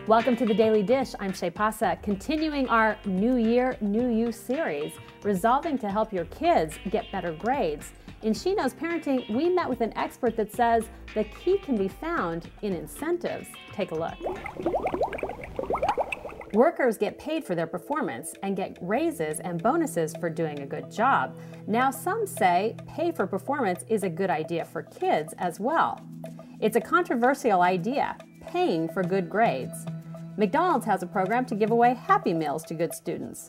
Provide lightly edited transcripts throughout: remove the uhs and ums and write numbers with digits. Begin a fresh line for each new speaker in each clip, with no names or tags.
Welcome to the Daily Dish. I'm Shay, continuing our New Year, New You series, resolving to help your kids get better grades. In She Knows Parenting, we met with an expert that says the key can be found in incentives. Take a look. Workers get paid for their performance and get raises and bonuses for doing a good job. Now, some say pay for performance is a good idea for kids as well. It's a controversial idea, paying for good grades. McDonald's has a program to give away Happy Meals to good students.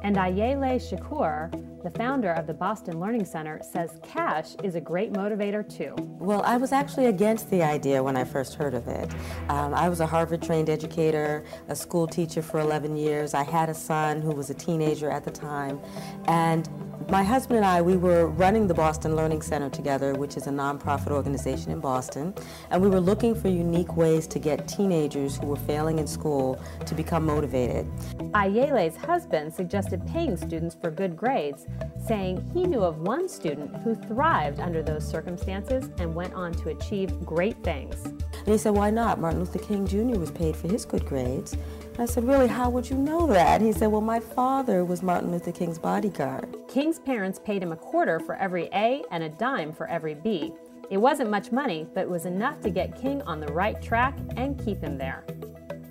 And Ayele Shakur, the founder of the Boston Learning Center, says cash is a great motivator too.
Well, I was actually against the idea when I first heard of it. I was a Harvard-trained educator, a school teacher for 11 years. I had a son who was a teenager at the time, and my husband and I, we were running the Boston Learning Center together, which is a nonprofit organization in Boston, and we were looking for unique ways to get teenagers who were failing in school to become motivated.
Ayele's husband suggested paying students for good grades, saying he knew of one student who thrived under those circumstances and went on to achieve great things.
And he said, why not? Martin Luther King Jr. was paid for his good grades. I said, really, how would you know that? He said, well, my father was Martin Luther King's bodyguard.
King's parents paid him a quarter for every A and a dime for every B. It wasn't much money, but it was enough to get King on the right track and keep him there.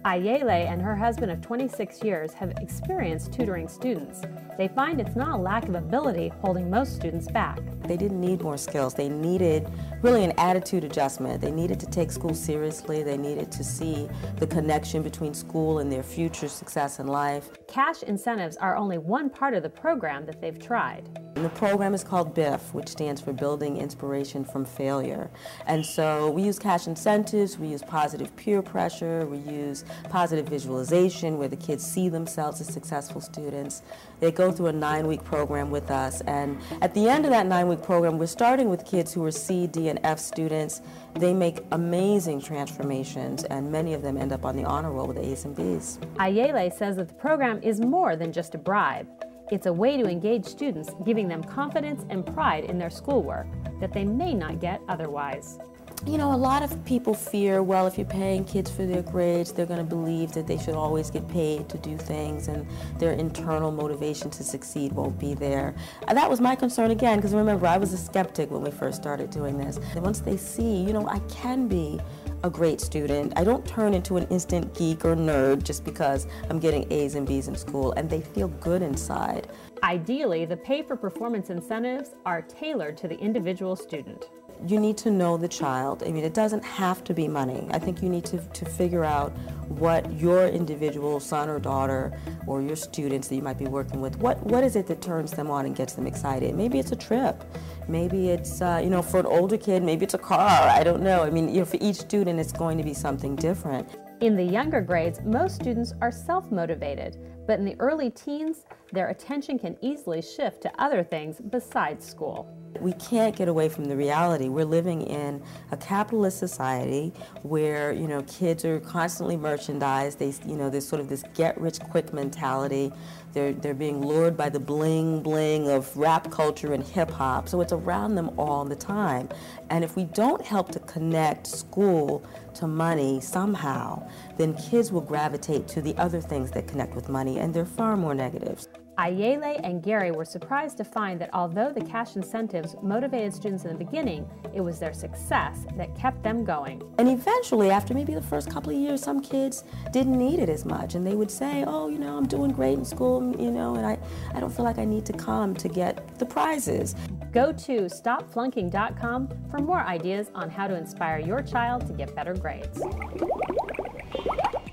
Ayele and her husband of 26 years have experienced tutoring students. They find it's not a lack of ability holding most students back.
They didn't need more skills. They needed really an attitude adjustment. They needed to take school seriously. They needed to see the connection between school and their future success in life.
Cash incentives are only one part of the program that they've tried.
And the program is called Biff, which stands for Building Inspiration from Failure. And so we use cash incentives, we use positive peer pressure, we use positive visualization where the kids see themselves as successful students. They go through a 9-week program with us, and at the end of that 9-week program, we're starting with kids who are C, D, and F students. They make amazing transformations, and many of them end up on the honor roll with A's and B's.
Ayele says that the program is more than just a bribe. It's a way to engage students, giving them confidence and pride in their schoolwork that they may not get otherwise.
You know, a lot of people fear, well, if you're paying kids for their grades, they're going to believe that they should always get paid to do things and their internal motivation to succeed won't be there. That was my concern again, because remember, I was a skeptic when we first started doing this. And once they see, you know, I can be a great student. I don't turn into an instant geek or nerd just because I'm getting A's and B's in school, and they feel good inside.
Ideally, the pay for performance incentives are tailored to the individual student.
You need to know the child. I mean, it doesn't have to be money. I think you need to figure out what your individual son or daughter or your students that you might be working with, what is it that turns them on and gets them excited? Maybe it's a trip. Maybe it's, you know, for an older kid, maybe it's a car. I don't know. I mean, you know, for each student, it's going to be something different.
In the younger grades, most students are self-motivated, but in the early teens, their attention can easily shift to other things besides school.
We can't get away from the reality. We're living in a capitalist society where, you know, kids are constantly merchandised. They, you know, there's sort of this get-rich-quick mentality. They're being lured by the bling-bling of rap culture and hip-hop, so it's around them all the time. And if we don't help to connect school to money somehow, then kids will gravitate to the other things that connect with money, and they're far more negatives.
Ayele and Gary were surprised to find that although the cash incentives motivated students in the beginning, it was their success that kept them going.
And eventually, after maybe the first couple of years, some kids didn't need it as much, and they would say, oh, you know, I'm doing great in school, you know, and I don't feel like I need to come to get the prizes.
Go to stopflunking.com for more ideas on how to inspire your child to get better grades.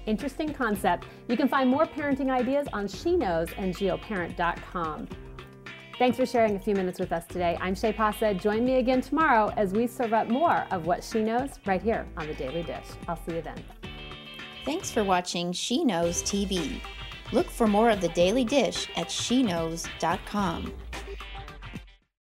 Interesting concept. You can find more parenting ideas on She Knows and geoparent.com. Thanks for sharing a few minutes with us today. I'm Shay. Join me again tomorrow as we serve up more of what she knows right here on the Daily Dish. I'll see you then.
Thanks for watching She Knows TV. Look for more of the Daily Dish at sheknows.com.